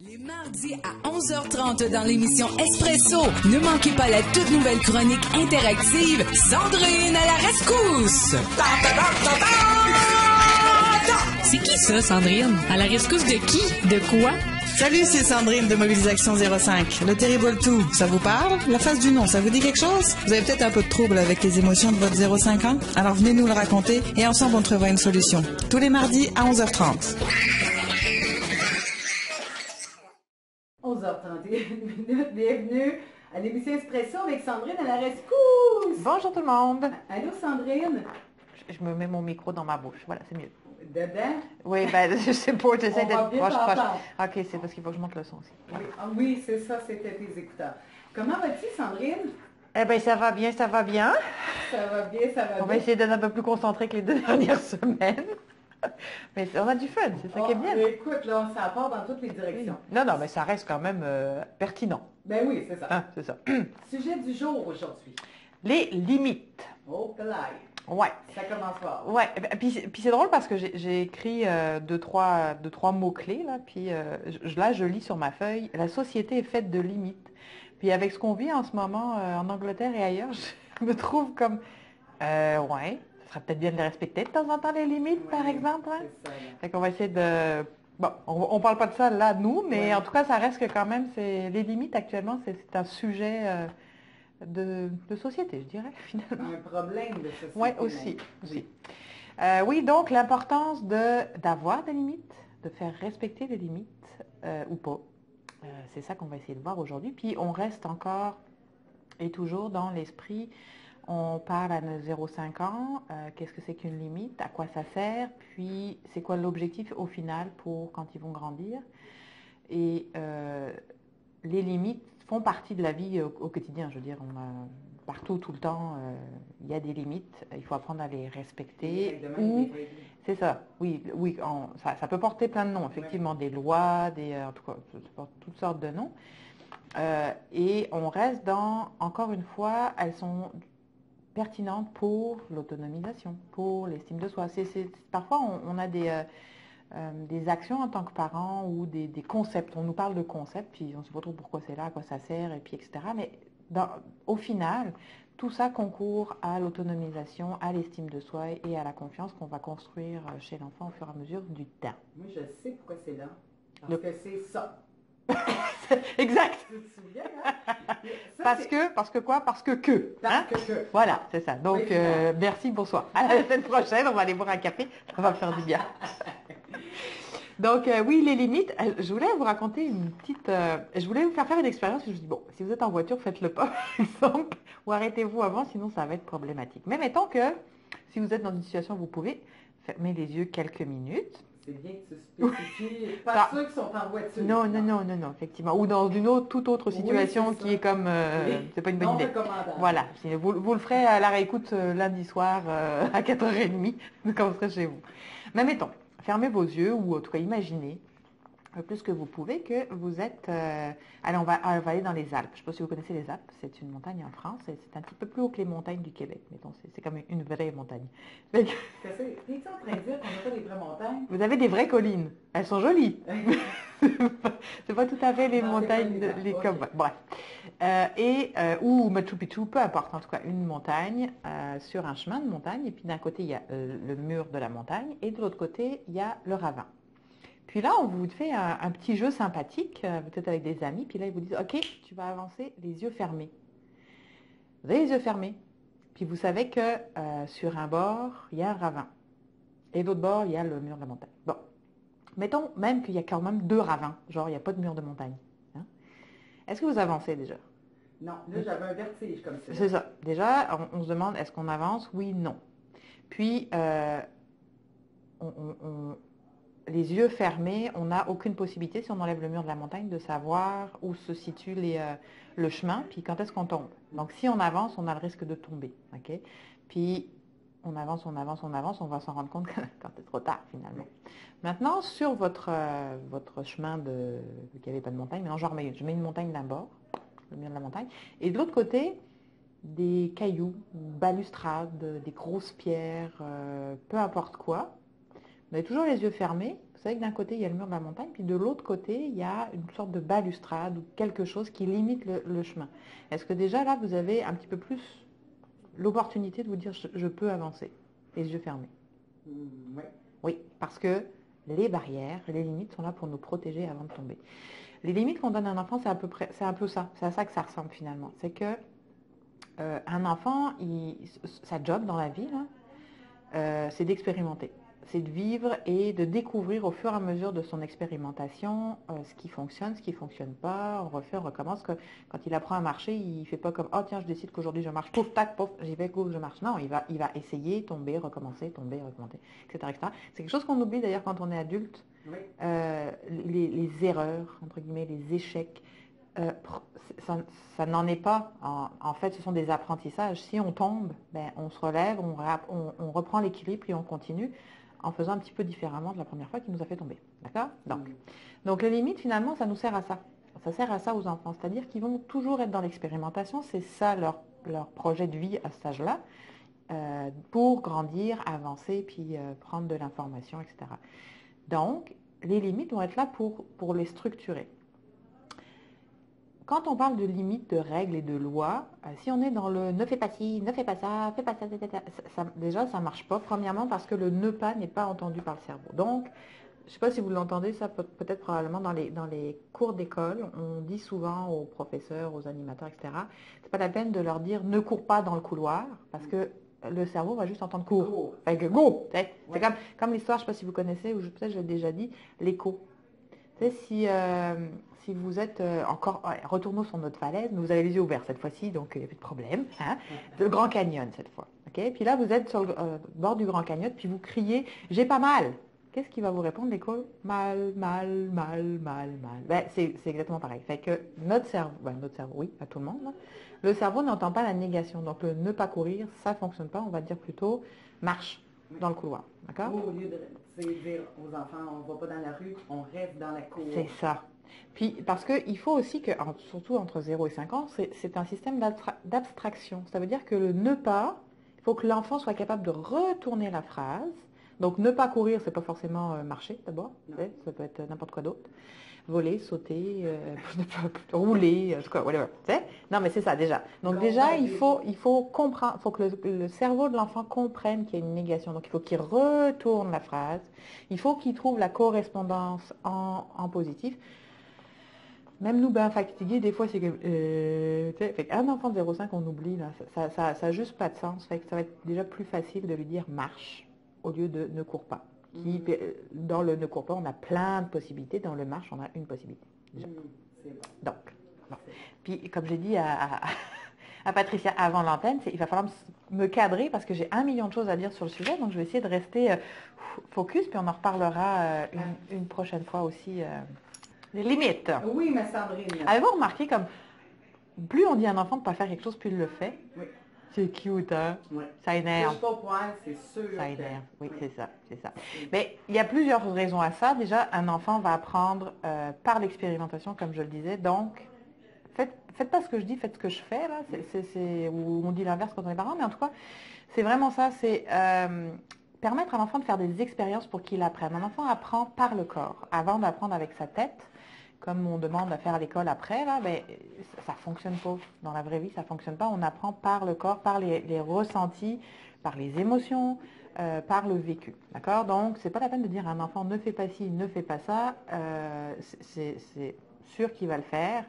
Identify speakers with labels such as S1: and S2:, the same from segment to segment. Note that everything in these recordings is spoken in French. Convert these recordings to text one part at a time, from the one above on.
S1: Les mardis à 11h30 dans l'émission Espresso, ne manquez pas la toute nouvelle chronique interactive Sandrine à la rescousse.
S2: C'est qui ça, Sandrine? À la rescousse de qui? De quoi?
S3: Salut, c'est Sandrine de Mobilisation 05. Le Terrible Tout, ça vous parle? La face du nom, ça vous dit quelque chose? Vous avez peut-être un peu de trouble avec les émotions de votre 05 ans? Alors venez nous le raconter et ensemble on trouvera une solution. Tous les mardis à 11h30.
S4: 11h31 minutes, bienvenue à l'émission Espresso avec Sandrine à la rescousse.
S5: Bonjour tout le monde.
S4: Allô Sandrine?
S5: Je me mets mon micro dans ma bouche, voilà, c'est mieux.
S4: Dedans?
S5: Oui, ben je sais pas, j'essaie d'être proche. Ok, c'est parce qu'il faut que je monte le son aussi.
S4: Oui, oui, c'est ça, c'était tes écouteurs. Comment vas-tu Sandrine?
S5: Eh bien, ça va bien, ça va bien.
S4: Ça va bien, ça va bien.
S5: On va essayer d'être un peu plus concentré que les 2 dernières semaines. Mais on a du fun, c'est ça qui est bien.
S4: Écoute, là, ça part dans toutes les directions.
S5: Non, mais ça reste quand même pertinent.
S4: Ben oui, c'est ça.
S5: Hein, c'est ça.
S4: Sujet du jour aujourd'hui.
S5: Les limites.
S4: Oh, là.
S5: Ouais.
S4: Ça commence fort.
S5: Ouais, puis c'est drôle parce que j'ai écrit deux, trois mots-clés, là, puis là, je lis sur ma feuille, la société est faite de limites. Puis avec ce qu'on vit en ce moment en Angleterre et ailleurs, je me trouve comme, ouais, ça serait peut-être bien de les respecter de temps en temps, les limites, par exemple. Hein?
S4: C'est ça, là.
S5: Fait qu'on va essayer de... Bon, on parle pas de ça là, nous, mais en tout cas, ça reste que quand même, les limites actuellement, c'est un sujet... De société, je dirais, finalement.
S4: Un problème de société.
S5: Oui, aussi. Oui, donc l'importance d'avoir des limites, de faire respecter les limites ou pas. C'est ça qu'on va essayer de voir aujourd'hui. Puis on reste encore et toujours dans l'esprit, on parle à nos 0,5 ans, qu'est-ce que c'est qu'une limite, à quoi ça sert, puis c'est quoi l'objectif au final pour quand ils vont grandir. Et les limites font partie de la vie au quotidien. Je veux dire, partout, tout le temps, il y a des limites. Il faut apprendre à les respecter. C'est ça. Oui, ça peut porter plein de noms. Effectivement, des lois, en tout cas, ça porte toutes sortes de noms. Et on reste encore une fois, elles sont pertinentes pour l'autonomisation, pour l'estime de soi. Parfois, on a des actions en tant que parents ou des concepts. On nous parle de concepts, puis on ne sait pas trop pourquoi c'est là, à quoi ça sert, et puis etc. Mais au final, tout ça concourt à l'autonomisation, à l'estime de soi et à la confiance qu'on va construire chez l'enfant au fur et à mesure du temps.
S4: Moi, je sais pourquoi c'est là. Parce que c'est ça.
S5: Exact.
S4: Tu te souviens, hein? Ça,
S5: Parce que quoi? Parce que.
S4: Parce que.
S5: Voilà, c'est ça. Donc,
S4: Oui,
S5: merci, bonsoir. À la semaine prochaine, on va aller boire un café. Ça va me faire du bien. Donc, oui, les limites. Je voulais vous raconter une petite... je voulais vous faire une expérience. Je me suis dit, bon, si vous êtes en voiture, faites-le pas, par exemple, ou arrêtez-vous avant, sinon ça va être problématique. Mais mettons que, si vous êtes dans une situation où vous pouvez, fermez les yeux quelques minutes.
S4: C'est bien que tu spécifies. Pas ceux qui sont en voiture.
S5: Non, effectivement. Ou dans toute autre situation qui est comme... c'est pas une bonne idée. Voilà. Vous le ferez à la réécoute lundi soir à 4h30, quand vous serez chez vous. Mais mettons, fermez vos yeux ou en tout cas imaginez le plus que vous pouvez que vous êtes... allez, on va aller dans les Alpes. Je ne sais pas si vous connaissez les Alpes. C'est une montagne en France. C'est un petit peu plus haut que les montagnes du Québec. Mettons, c'est comme une vraie montagne.
S4: T'es-tu en train de dire qu'on n'a pas des vraies montagnes?
S5: Vous avez des vraies collines. Elles sont jolies. C'est pas tout à fait les montagnes... Bref. Ou Machu Picchu, peu importe. En tout cas, une montagne sur un chemin de montagne. Et puis d'un côté, il y a le mur de la montagne. Et de l'autre côté, il y a le ravin. Puis là, on vous fait un petit jeu sympathique, peut-être avec des amis. Puis là, ils vous disent, OK, tu vas avancer les yeux fermés. Vous avez les yeux fermés. Puis vous savez que sur un bord, il y a un ravin. Et de l'autre bord, il y a le mur de la montagne. Bon. Mettons même qu'il y a quand même 2 ravins. Genre, il n'y a pas de mur de montagne. Hein? Est-ce que vous avancez déjà?
S4: Non, là, j'avais un vertige comme ça.
S5: C'est ça. Déjà, on se demande, est-ce qu'on avance? Oui, non. Puis, les yeux fermés, on n'a aucune possibilité, si on enlève le mur de la montagne, de savoir où se situe le chemin, puis quand est-ce qu'on tombe. Donc, si on avance, on a le risque de tomber. Okay? Puis, on avance, on va s'en rendre compte quand c'est trop tard, finalement. Maintenant, sur votre chemin qu'il n'y avait pas de montagne, maintenant, je mets une montagne d'un bord, le mur de la montagne, et de l'autre côté, des cailloux, balustrades, des grosses pierres, peu importe quoi. Vous avez toujours les yeux fermés, savez que d'un côté, il y a le mur de la montagne, puis de l'autre côté, il y a une sorte de balustrade ou quelque chose qui limite le chemin. Est-ce que déjà là, vous avez un petit peu plus l'opportunité de vous dire je peux avancer, les yeux fermés?
S4: Oui.
S5: Oui, parce que les barrières, les limites sont là pour nous protéger avant de tomber. Les limites qu'on donne à un enfant, c'est un peu ça. C'est à ça que ça ressemble finalement. C'est que un enfant, sa job dans la vie, c'est d'expérimenter. C'est de vivre et de découvrir au fur et à mesure de son expérimentation ce qui fonctionne, ce qui ne fonctionne pas. On refait, on recommence. Quand il apprend à marcher, il ne fait pas comme « Oh tiens, je décide qu'aujourd'hui je marche, pouf, tac, pouf, j'y vais, go, je marche ». Non, il va essayer, tomber, recommencer, etc. etc. C'est quelque chose qu'on oublie d'ailleurs quand on est adulte.
S4: Oui.
S5: Les erreurs, entre guillemets, les échecs, ça n'en est pas. En fait, ce sont des apprentissages. Si on tombe, on se relève, on reprend l'équilibre et on continue en faisant un petit peu différemment de la première fois qui nous a fait tomber. D'accord ? Donc les limites, finalement, ça nous sert à ça. Ça sert à ça aux enfants. C'est-à-dire qu'ils vont toujours être dans l'expérimentation. C'est ça leur projet de vie à cet âge-là, pour grandir, avancer, puis prendre de l'information, etc. Donc, les limites vont être là pour les structurer. Quand on parle de limites, de règles et de lois, si on est dans le ne fais pas ci, ne fais pas ça, déjà ça ne marche pas. Premièrement parce que le ne pas n'est pas entendu par le cerveau. Donc, je ne sais pas si vous l'entendez, ça peut-être probablement dans les cours d'école, on dit souvent aux professeurs, aux animateurs, etc. C'est pas la peine de leur dire ne cours pas dans le couloir parce que le cerveau va juste entendre cours. Fait que go! C'est comme l'histoire, je ne sais pas si vous connaissez, ou peut-être je l'ai déjà dit, l'écho. Si vous êtes encore, retournons sur notre falaise, mais vous avez les yeux ouverts cette fois-ci, donc il n'y a plus de problème. Hein, le Grand Canyon cette fois. Okay, puis là, vous êtes sur le bord du Grand Canyon, puis vous criez « J'ai pas mal ». Qu'est-ce qui va vous répondre, l'écho? Mal, mal, mal, mal, mal. C'est exactement pareil. Fait que notre cerveau, oui, à tout le monde, là, le cerveau n'entend pas la négation. Donc le ne pas courir, ça ne fonctionne pas. On va dire plutôt marche dans le couloir. D'accord?
S4: Au lieu de dire aux enfants, on ne va pas dans la rue, on reste dans la cour.
S5: C'est ça. Puis, parce qu'il faut aussi que, surtout entre 0 et 5 ans, c'est un système d'abstraction. Ça veut dire que le ne pas, il faut que l'enfant soit capable de retourner la phrase. Donc, ne pas courir, c'est pas forcément marcher d'abord. Ça peut être n'importe quoi d'autre. Voler, sauter, rouler, en tout cas, whatever. Non, mais c'est ça déjà. Donc déjà, il faut comprendre, il faut que le cerveau de l'enfant comprenne qu'il y a une négation. Donc il faut qu'il retourne la phrase. Il faut qu'il trouve la correspondance en positif. Même nous, fatigués, des fois, c'est que... fait qu'un enfant de 0,5, on oublie, là, ça n'a juste pas de sens. Fait que ça va être déjà plus facile de lui dire « marche » au lieu de « ne cours pas ». Dans le ne cours pas, on a plein de possibilités. Dans le marche, on a une possibilité. Déjà. Donc, bon. Puis, comme j'ai dit à Patricia avant l'antenne, il va falloir me cadrer parce que j'ai 1 million de choses à dire sur le sujet. Donc, je vais essayer de rester focus, puis on en reparlera une prochaine fois aussi. Les limites.
S4: Oui, ma Sandrine.
S5: Avez-vous remarqué comme plus on dit à un enfant de ne pas faire quelque chose, plus il le fait?
S4: Oui.
S5: C'est cute, hein?
S4: Oui.
S5: Ça énerve.
S4: Pas poil, c'est sûr.
S5: Ça énerve, oui, c'est ça. Mais il y a plusieurs raisons à ça. Déjà, un enfant va apprendre par l'expérimentation, comme je le disais. Donc, faites pas ce que je dis, faites ce que je fais, là. Ou on dit l'inverse quand on est parent, mais en tout cas, c'est vraiment ça. C'est permettre à l'enfant de faire des expériences pour qu'il apprenne. Un enfant apprend par le corps. Avant d'apprendre avec sa tête, comme on demande à faire à l'école après, là, ça ne fonctionne pas. Dans la vraie vie, ça ne fonctionne pas. On apprend par le corps, par les ressentis, par les émotions, par le vécu. D'accord? Donc, ce n'est pas la peine de dire à un enfant ne fais pas ci, ne fais pas ça. C'est sûr qu'il va le faire.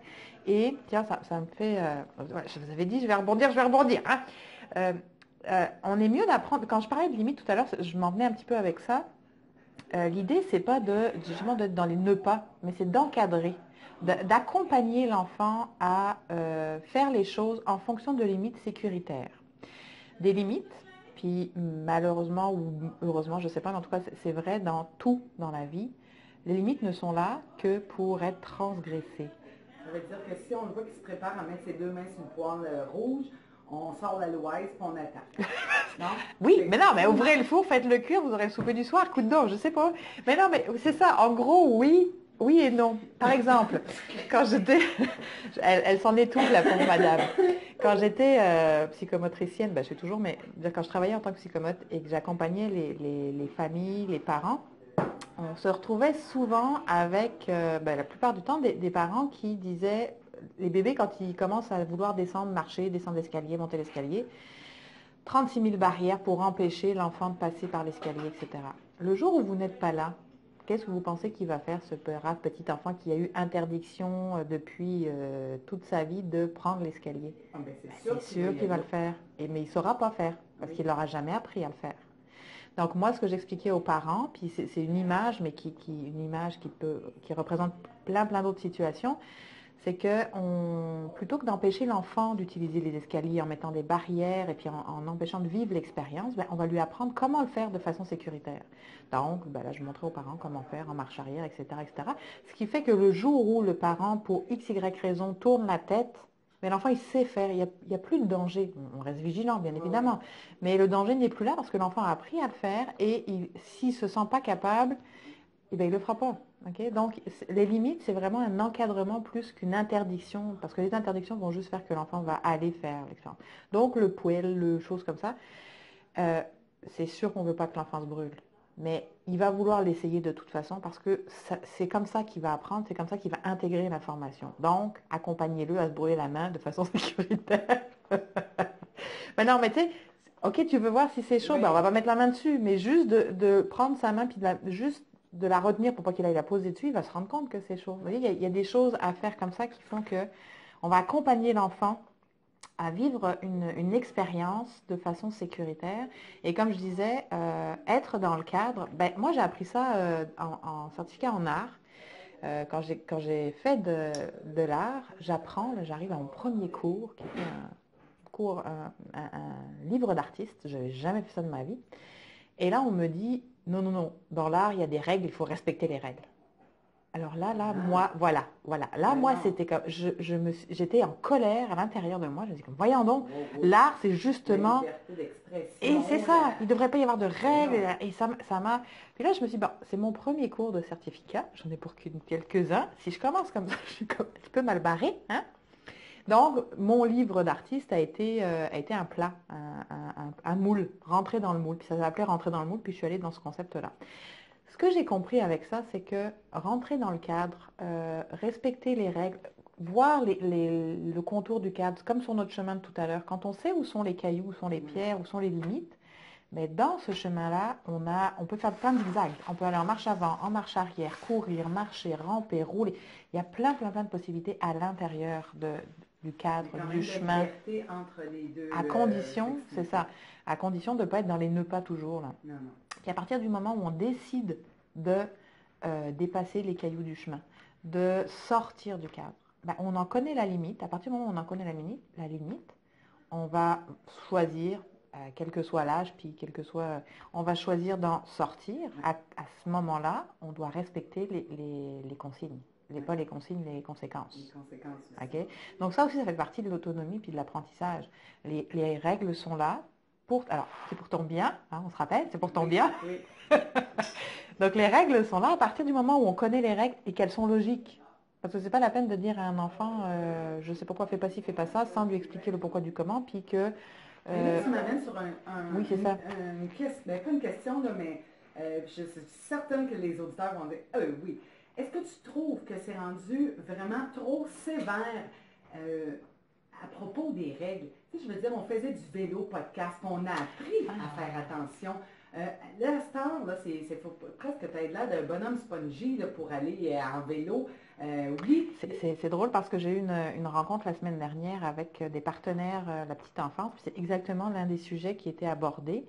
S5: Et, tiens, ça me fait... je vous avais dit, je vais rebondir. Hein? On est mieux d'apprendre... Quand je parlais de limites tout à l'heure, je m'en venais un petit peu avec ça. L'idée, c'est pas justement d'être dans les ne pas, mais c'est d'encadrer, d'accompagner l'enfant à faire les choses en fonction de limites sécuritaires. Des limites, puis malheureusement ou heureusement, je ne sais pas, mais en tout cas, c'est vrai dans tout dans la vie, les limites ne sont là que pour être transgressées.
S4: Ça veut dire que si on le voit qu'il se prépare à mettre ses 2 mains sur une poêle rouge, on sort la louaise et on attaque. Non?
S5: Oui, mais non, mais ouvrez le four, faites le cuire, vous aurez le souper du soir, coup de dos, je sais pas. Mais non, mais c'est ça, en gros, oui et non. Par exemple, quand j'étais... Elle s'en est toute, la pauvre madame. Quand j'étais psychomotricienne, je suis toujours, mais quand je travaillais en tant que psychomote et que j'accompagnais les familles, les parents, on se retrouvait souvent avec, la plupart du temps, des parents qui disaient, les bébés, quand ils commencent à vouloir descendre, marcher, descendre l'escalier, monter l'escalier, 36 000 barrières pour empêcher l'enfant de passer par l'escalier, etc. Le jour où vous n'êtes pas là, qu'est-ce que vous pensez qu'il va faire, ce brave petit enfant qui a eu interdiction depuis toute sa vie de prendre l'escalier? C'est sûr qu'il va le faire, mais il ne saura pas faire, parce qu'il n'aura jamais appris à le faire. Donc moi, ce que j'expliquais aux parents, puis c'est une image, mais une image qui représente plein d'autres situations, c'est que plutôt que d'empêcher l'enfant d'utiliser les escaliers en mettant des barrières et puis en empêchant de vivre l'expérience, on va lui apprendre comment le faire de façon sécuritaire. Donc, là, je montrais aux parents comment faire en marche arrière, etc., etc. Ce qui fait que le jour où le parent, pour x, y raison, tourne la tête, mais l'enfant, il sait faire, il n'y a plus de danger. On reste vigilant, bien évidemment, mais le danger n'est plus là parce que l'enfant a appris à le faire et s'il ne se sent pas capable, il ne le fera pas. Okay? Donc, les limites, c'est vraiment un encadrement plus qu'une interdiction, parce que les interdictions vont juste faire que l'enfant va aller faire l'expérience. Donc, le poêle, le choses comme ça, c'est sûr qu'on ne veut pas que l'enfant se brûle. Mais il va vouloir l'essayer de toute façon parce que c'est comme ça qu'il va apprendre, c'est comme ça qu'il va intégrer l'information. Donc, accompagnez-le à se brûler la main de façon sécuritaire. Mais non, mais tu sais, ok, tu veux voir si c'est chaud, on va pas mettre la main dessus, mais juste de prendre sa main puis juste de la retenir pour pas qu'il aille la poser dessus, il va se rendre compte que c'est chaud. Vous voyez, il y a des choses à faire comme ça qui font que on va accompagner l'enfant à vivre une expérience de façon sécuritaire. Et comme je disais, être dans le cadre, moi j'ai appris ça en certificat en art. Quand j'ai fait de l'art, j'arrive à mon premier cours, qui était un livre d'artiste. Je n'avais jamais fait ça de ma vie. Et là, on me dit, non, dans l'art, il y a des règles, il faut respecter les règles. Alors là, moi, voilà. Là, moi, c'était comme, j'étais en colère à l'intérieur de moi. Je me dis, voyons donc, l'art, c'est justement... Et c'est ça, il ne devrait pas y avoir de règles. Et ça m'a... Puis là, je me suis dit, c'est mon premier cours de certificat. J'en ai pour quelques-uns. Si je commence comme ça, je suis un petit peu mal barrée. Hein? Donc, mon livre d'artiste a été un plat, un moule, rentrer dans le moule. Puis ça s'appelait rentrer dans le moule, puis je suis allée dans ce concept-là. Ce que j'ai compris avec ça, c'est que rentrer dans le cadre, respecter les règles, voir le contour du cadre, comme sur notre chemin de tout à l'heure, quand on sait où sont les cailloux, où sont les pierres, où sont les limites, mais dans ce chemin-là, on peut faire plein de zigzags. On peut aller en marche avant, en marche arrière, courir, marcher, ramper, rouler. Il y a plein de possibilités à l'intérieur du cadre, du chemin.
S4: Entre les deux,
S5: à condition, c'est ça, à condition de ne pas être dans les nœuds pas toujours. Là.
S4: Non.
S5: Puis à partir du moment où on décide de dépasser les cailloux du chemin, de sortir du cadre, on en connaît la limite. À partir du moment où on en connaît la limite, on va choisir, quel que soit l'âge, puis on va choisir d'en sortir. À ce moment-là, on doit respecter les consignes. Pas les consignes, les conséquences.
S4: Les conséquences aussi.
S5: Okay? Donc ça aussi, ça fait partie de l'autonomie puis de l'apprentissage. Les règles sont là. Alors, c'est pour ton bien, hein, on se rappelle, c'est pour ton bien.
S4: Oui.
S5: Donc les règles sont là à partir du moment où on connaît les règles et qu'elles sont logiques. Parce que c'est pas la peine de dire à un enfant, je sais pourquoi fais pas ci, fais pas ça, sans lui expliquer le pourquoi du comment, puis que...
S4: Là, tu m'amènes sur
S5: oui, c'est ça.
S4: Pas une question, là, mais je suis certaine que les auditeurs vont dire, oui. Est-ce que tu trouves que c'est rendu vraiment trop sévère à propos des règles? Tu sais, je veux dire, on faisait du vélo podcast, on a appris à faire attention. Là, à cette heure, là, faut presque que tu aies l'air d'un bonhomme spongy là, pour aller en vélo. Oui.
S5: C'est drôle parce que j'ai eu une rencontre la semaine dernière avec des partenaires la petite enfance, puis c'est exactement l'un des sujets qui était abordé.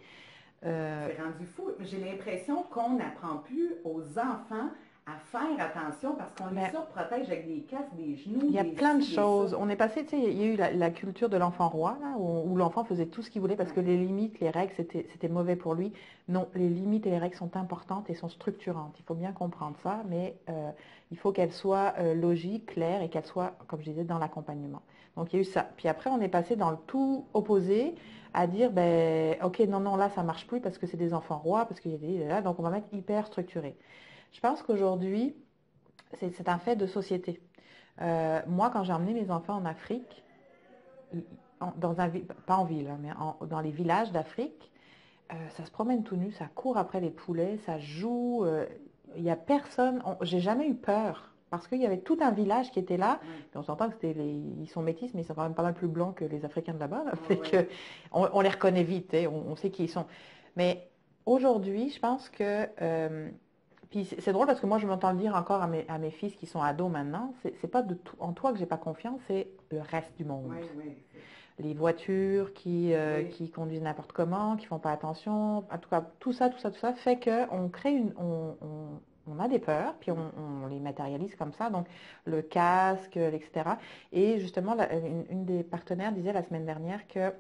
S4: C'est rendu fou. J'ai l'impression qu'on n'apprend plus aux enfants à faire attention parce qu'on les surprotège avec des casques, des genoux.
S5: Il y a plein de choses. On est passé, tu sais, il y a eu la culture de l'enfant roi, là, où l'enfant faisait tout ce qu'il voulait parce que les limites, les règles, c'était mauvais pour lui. Non, les limites et les règles sont importantes et sont structurantes. Il faut bien comprendre ça, mais il faut qu'elles soient logiques, claires et qu'elles soient, comme je disais, dans l'accompagnement. Donc, il y a eu ça. Puis après, on est passé dans le tout opposé à dire, ok, non, là, ça ne marche plus parce que c'est des enfants rois, parce qu'il y a des... Là, donc, on va mettre hyper structuré. Je pense qu'aujourd'hui, c'est un fait de société. Moi, quand j'ai emmené mes enfants en Afrique, pas en ville, hein, mais dans les villages d'Afrique, ça se promène tout nu, ça court après les poulets, ça joue. il y a personne, j'ai jamais eu peur. Parce qu'il y avait tout un village qui était là.
S4: Ouais.
S5: Puis on s'entend que ils sont métis, mais ils sont quand même pas mal plus blancs que les Africains de là-bas. Là.
S4: Ouais,
S5: Fait que on les reconnaît vite, hein, on sait qui ils sont. Mais aujourd'hui, je pense que... puis c'est drôle parce que moi, je m'entends le dire encore à mes fils qui sont ados maintenant. C'est pas en toi que j'ai pas confiance, c'est le reste du monde.
S4: Oui, oui.
S5: Les voitures
S4: Oui.
S5: qui conduisent n'importe comment, qui font pas attention. En tout cas, tout ça fait qu'on crée on a des peurs, puis on les matérialise comme ça, donc le casque, etc. Et justement, une des partenaires disait la semaine dernière que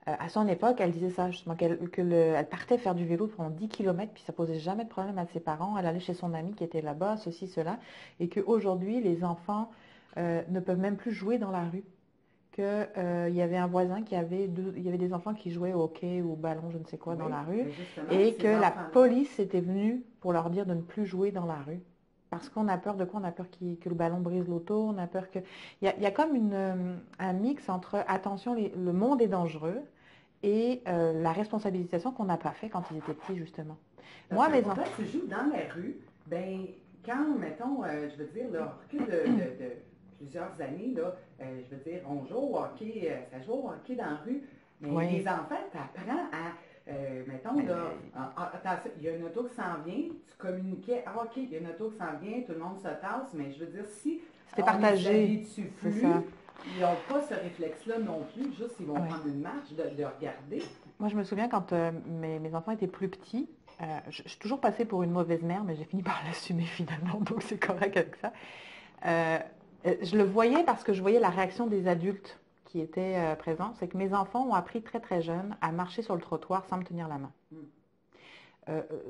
S5: à son époque, elle disait ça, justement, elle partait faire du vélo pendant 10 km, puis ça posait jamais de problème à ses parents. Elle allait chez son ami qui était là-bas, ceci, cela, et qu'aujourd'hui, les enfants ne peuvent même plus jouer dans la rue. Il y avait un voisin il y avait des enfants qui jouaient au hockey ou au ballon, je ne sais quoi, dans la rue, et que la police était venue pour leur dire de ne plus jouer dans la rue. Parce qu'on a peur de quoi? On a peur que le ballon brise l'auto, on a peur que... Il y a comme un mix entre, attention, le monde est dangereux, et la responsabilisation qu'on n'a pas fait quand ils étaient petits, justement.
S4: Moi, mes enfants... tu joues dans la rue, ben quand, mettons, je veux dire, là, recul de plusieurs années, là, je veux dire, on joue au hockey, ça joue au hockey dans la rue, mais les enfants, tu apprends à, mettons, là, il y a une auto qui s'en vient, tu communiquais, ah ok, il y a une auto qui s'en vient, tout le monde se tasse, mais je veux dire, si
S5: c'était partagé,
S4: c'est ça. Ils n'ont pas ce réflexe-là non plus, juste ils vont prendre une marche, de regarder.
S5: Moi, je me souviens quand mes enfants étaient plus petits, je suis toujours passée pour une mauvaise mère, mais j'ai fini par l'assumer finalement, donc c'est correct avec ça. Je le voyais parce que je voyais la réaction des adultes qui étaient présents. C'est que mes enfants ont appris très très jeunes à marcher sur le trottoir sans me tenir la main.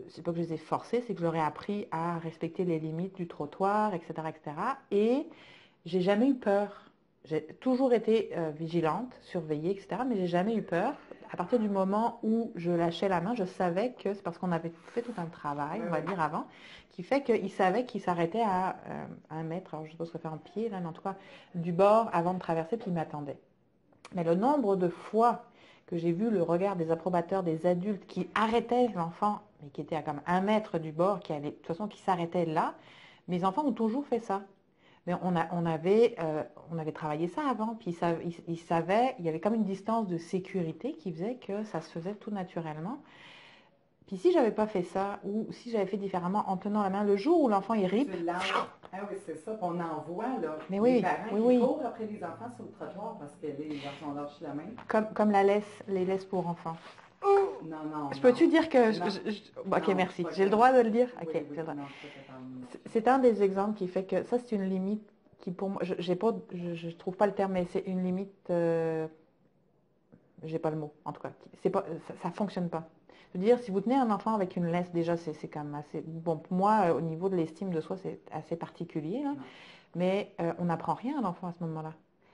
S5: C'est pas que je les ai forcés, c'est que je leur ai appris à respecter les limites du trottoir, etc., etc. Et j'ai jamais eu peur. J'ai toujours été vigilante, surveillée, etc., mais j'ai jamais eu peur. À partir du moment où je lâchais la main, je savais que c'est parce qu'on avait fait tout un travail, on va dire avant, qui fait qu'ils savaient qu'ils s'arrêtaient à 1 mètre, alors je ne sais pas ce que faire en pied, là, mais en tout cas, du bord avant de traverser, puis ils m'attendaient. Mais le nombre de fois que j'ai vu le regard des approbateurs, des adultes qui arrêtaient l'enfant, mais qui était à comme 1 mètre du bord, qui allait, de toute façon, qui s'arrêtait là, mes enfants ont toujours fait ça. Mais on avait travaillé ça avant, puis ils savaient, il y avait comme une distance de sécurité qui faisait que ça se faisait tout naturellement. Puis si j'avais pas fait ça, ou si j'avais fait différemment en tenant la main, le jour où l'enfant il rit...
S4: Ah oui, c'est ça, qu'on en voit, là.
S5: Mais
S4: les parents qui courent après les enfants sur le trottoir parce que les garçons lâchent la main.
S5: Comme les laisses pour enfants.
S4: Non.
S5: Je peux-tu dire que... ok,
S4: non,
S5: merci. J'ai le droit de le dire? Ok,
S4: oui,
S5: j'ai le droit.
S4: Non,
S5: c'est un des exemples qui fait que ça, c'est une limite qui, pour moi, je trouve pas le terme, mais c'est une limite... j'ai pas le mot, en tout cas. Ça fonctionne pas. Je veux dire, si vous tenez un enfant avec une laisse, déjà, c'est quand même assez... Bon, pour moi, au niveau de l'estime de soi, c'est assez particulier, là. Mais on n'apprend rien à l'enfant à ce moment-là.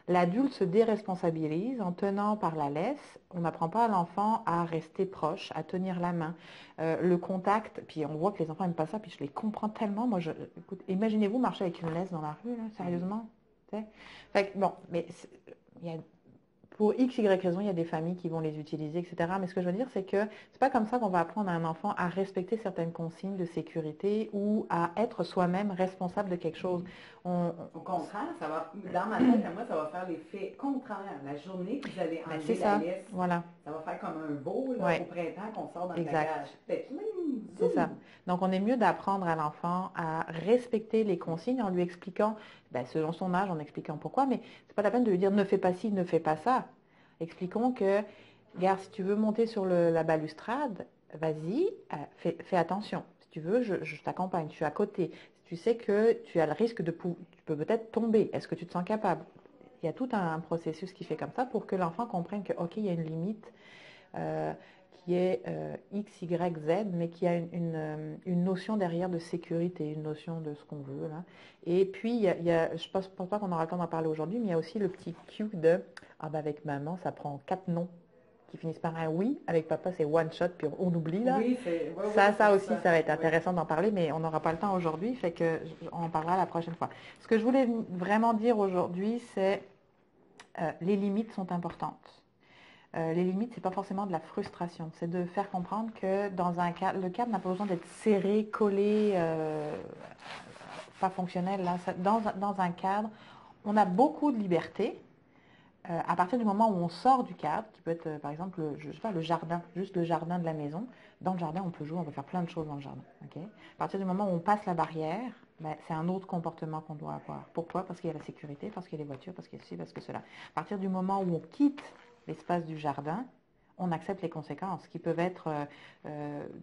S5: L'adulte se déresponsabilise en tenant par la laisse. On n'apprend pas à l'enfant à rester proche, à tenir la main. Le contact, puis on voit que les enfants n'aiment pas ça, puis je les comprends tellement. Moi, écoute, imaginez-vous marcher avec une laisse dans la rue, là, sérieusement. Fait que, bon, mais il y a... Pour X, Y raison, il y a des familles qui vont les utiliser, etc. Mais ce que je veux dire, c'est que c'est pas comme ça qu'on va apprendre à un enfant à respecter certaines consignes de sécurité ou à être soi-même responsable de quelque chose.
S4: Au contraire, ça va, dans ma tête, à moi, ça va faire l'effet contraire. La journée que vous allez enlever la laisse,
S5: voilà.
S4: Ça va faire comme un beau là, au printemps qu'on sort dans le bagage.
S5: C'est ça. Donc, on est mieux d'apprendre à l'enfant à respecter les consignes en lui expliquant, selon son âge, en expliquant pourquoi, mais c'est pas la peine de lui dire ne fais pas ci, ne fais pas ça. Expliquons que, regarde, si tu veux monter sur la balustrade, vas-y, fais attention. Si tu veux, je t'accompagne, je suis à côté. Si tu sais que tu as le risque tu peux peut-être tomber, est-ce que tu te sens capable? Il y a tout un processus qui fait comme ça pour que l'enfant comprenne que, ok, il y a une limite qui est X, Y, Z, mais qui a une notion derrière de sécurité, une notion de ce qu'on veut. Là. Et puis, il y a, je ne pense pas qu'on aura le temps d'en parler aujourd'hui, mais il y a aussi le petit cue de « Ah ben avec maman, ça prend 4 noms qui finissent par un oui, avec papa c'est one shot, puis on oublie là. »
S4: Oui,
S5: ça aussi, ça va être intéressant d'en parler, mais on n'aura pas le temps aujourd'hui, fait que on en parlera la prochaine fois. Ce que je voulais vraiment dire aujourd'hui, c'est les limites sont importantes. les limites, c'est pas forcément de la frustration. C'est de faire comprendre que dans un cadre, le cadre n'a pas besoin d'être serré, collé, pas fonctionnel. Là. Dans un cadre, on a beaucoup de liberté. À partir du moment où on sort du cadre, qui peut être par exemple, je sais pas, le jardin, juste le jardin de la maison, dans le jardin on peut jouer, on peut faire plein de choses dans le jardin. Okay? À partir du moment où on passe la barrière, ben, c'est un autre comportement qu'on doit avoir. Pourquoi? Parce qu'il y a la sécurité, parce qu'il y a les voitures, parce qu'il y a ceci, parce que cela. À partir du moment où on quitte l'espace du jardin, on accepte les conséquences qui peuvent être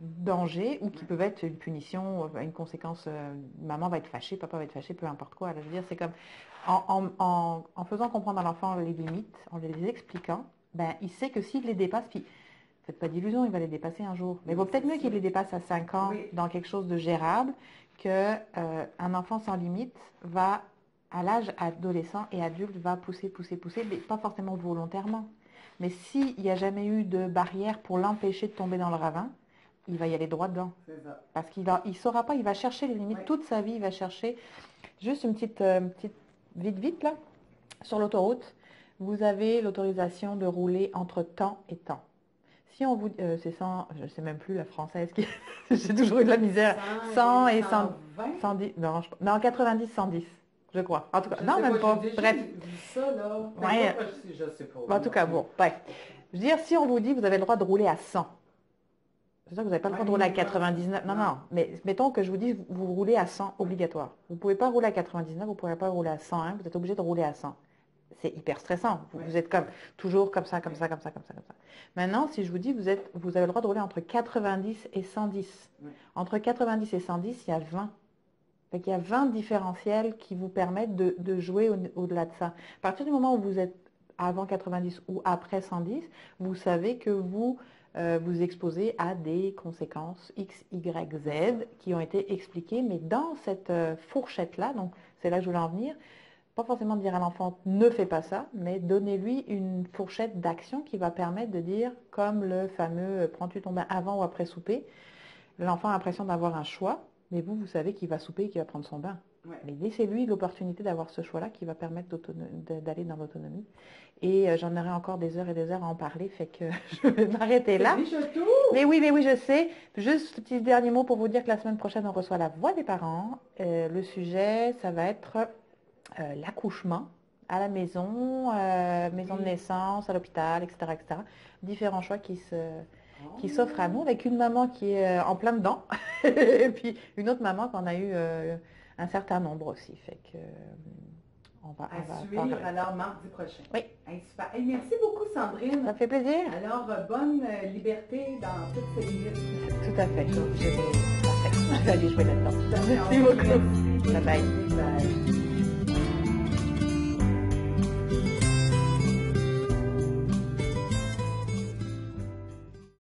S5: danger ou qui peuvent être une punition, une conséquence, maman va être fâchée, papa va être fâché, peu importe quoi. Alors, je veux dire, c'est comme en faisant comprendre à l'enfant les limites, en les expliquant, ben, il sait que s'il les dépasse, puis faites pas d'illusion, il va les dépasser un jour. Mais il vaut peut-être mieux qu'il les dépasse à 5 ans dans quelque chose de gérable qu'un enfant sans limite va, à l'âge adolescent et adulte, va pousser, mais pas forcément volontairement. Mais s'il n'y a jamais eu de barrière pour l'empêcher de tomber dans le ravin, il va y aller droit dedans. Parce qu'il ne saura pas, il va chercher les limites toute sa vie, il va chercher. Juste une petite vite là, sur l'autoroute, vous avez l'autorisation de rouler entre temps et temps. Si on vous, c'est 100, je ne sais même plus la française, j'ai toujours eu de la misère, 100 et 110, non 90, 110. Je crois. En tout cas, non, même pas. Bref.
S4: Ça, là.
S5: Ouais.
S4: Je sais pas.
S5: En tout cas, bon, bref. Je veux dire, si on vous dit, vous avez le droit de rouler à 100. C'est ça que vous n'avez pas le droit de rouler à 99. Non. Mais mettons que je vous dis, vous roulez à 100 obligatoire. Vous ne pouvez pas rouler à 99, vous ne pourrez pas rouler à 101, vous êtes obligé de rouler à 100. C'est hyper stressant. Vous êtes toujours comme ça. Maintenant, si je vous dis, vous avez le droit de rouler entre 90 et 110. Entre 90 et 110, il y a 20. Il y a 20 différentiels qui vous permettent de jouer au-delà de ça. À partir du moment où vous êtes avant 90 ou après 110, vous savez que vous vous exposez à des conséquences X, Y, Z qui ont été expliquées, mais dans cette fourchette-là, donc c'est là que je voulais en venir, pas forcément dire à l'enfant ne fais pas ça, mais donnez-lui une fourchette d'action qui va permettre de dire, comme le fameux prends-tu ton bain avant ou après souper, l'enfant a l'impression d'avoir un choix. Mais vous savez qu'il va souper et qu'il va prendre son bain. Ouais. Mais laissez-lui l'opportunité d'avoir ce choix-là qui va permettre d'aller dans l'autonomie. Et j'en aurai encore des heures et des heures à en parler, fait que je vais m'arrêter là. Mais oui, je sais. Juste un petit dernier mot pour vous dire que la semaine prochaine, on reçoit la voix des parents. Le sujet, ça va être l'accouchement à la maison, maison de naissance, à l'hôpital, etc., etc. Différents choix qui s'offre à nous, avec une maman qui est en plein dedans, et puis une autre maman qu'on a eu un certain nombre aussi. Fait que on va
S4: suivre alors mardi prochain.
S5: Oui.
S4: Hey, super. Hey, merci beaucoup Sandrine.
S5: Ça fait plaisir.
S4: Alors, bonne liberté dans toutes ces limites.
S5: Tout à fait. Je vais aller jouer là-dedans. Merci beaucoup. Bye bye.